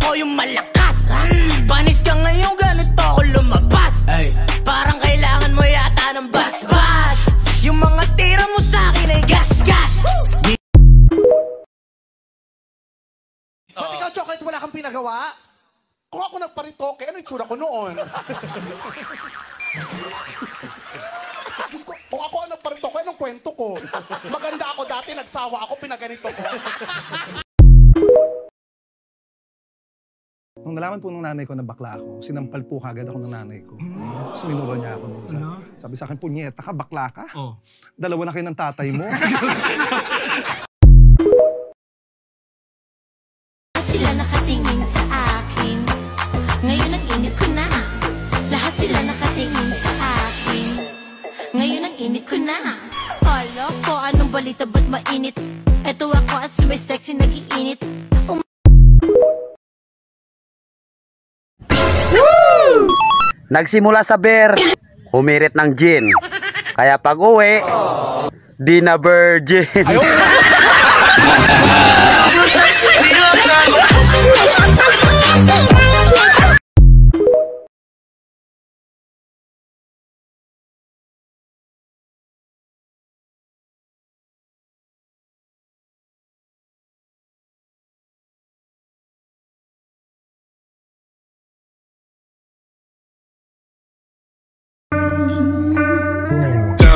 ako yung malakas. Panis ka ngayon, ganito ako lumabas. Parang kailangan mo yata ng basbas. Yung mga tira mo sa'kin ay gas-gas. Ba't ikaw, Chocolate, wala kang pinagawa? Kung ako nagparitoke, ano yung tsura ko noon? Diyos ko, kung ako ang nagparitoke, anong kwento ko? Maganda ako dati, nagsawa ako, pinaganito ko. Nung nalaman po nung nanay ko na bakla ako, sinampal po kagad ako ng nanay ko. Tapos minuro niya ako. Sabi sa akin, punyeta ka, bakla ka? Dalawa na kayo ng tatay mo. Sila nakatingin sa akin, ngayon ang init ko na. Lahat sila nakatingin sa akin, ngayon ang init ko na. Kala ko anong balita, ba't mainit? Eto ako at sumisexy nag-iinit. Nagsimula sa beer, humirit ng gin. Kaya pag uwi, di na virgin.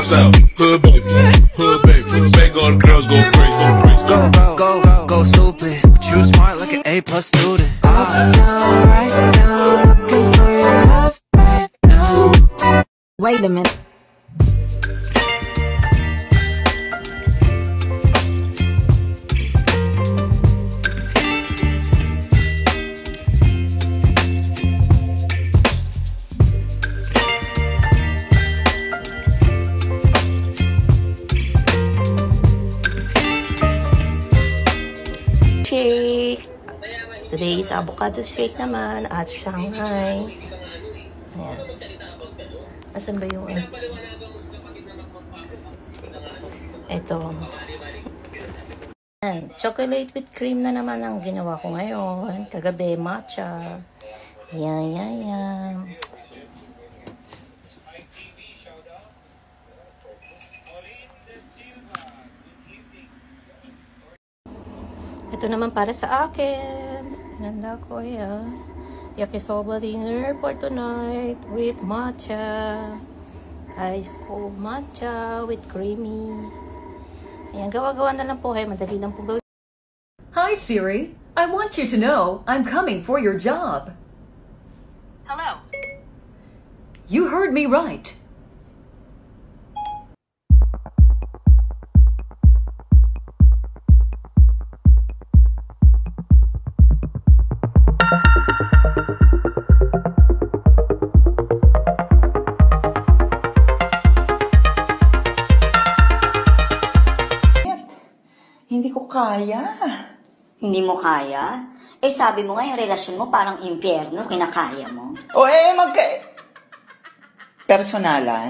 South, hood baby, make all the girls go crazy, Go stupid, but you smart like an A+ student. Right now, looking for your love right now. Wait a minute. Shake. Today is avocado shake naman at Shanghai. Ayan. Asan ba yung ito? Ayan. Chocolate with cream na naman ang ginawa ko ngayon. Kagabi, matcha. Yan. Ito naman para sa akin. Ganda ko yan. Yakisoba dinner for tonight with matcha. Ice cold matcha with creamy. Ayan, gawa-gawa na lang po. Madali lang po gawin. Hi Siri, I want you to know I'm coming for your job. Hello. You heard me right. Hindi ko kaya. Hindi mo kaya? Eh sabi mo nga yung relasyon mo parang impyerno, kinakaya mo. O personalan?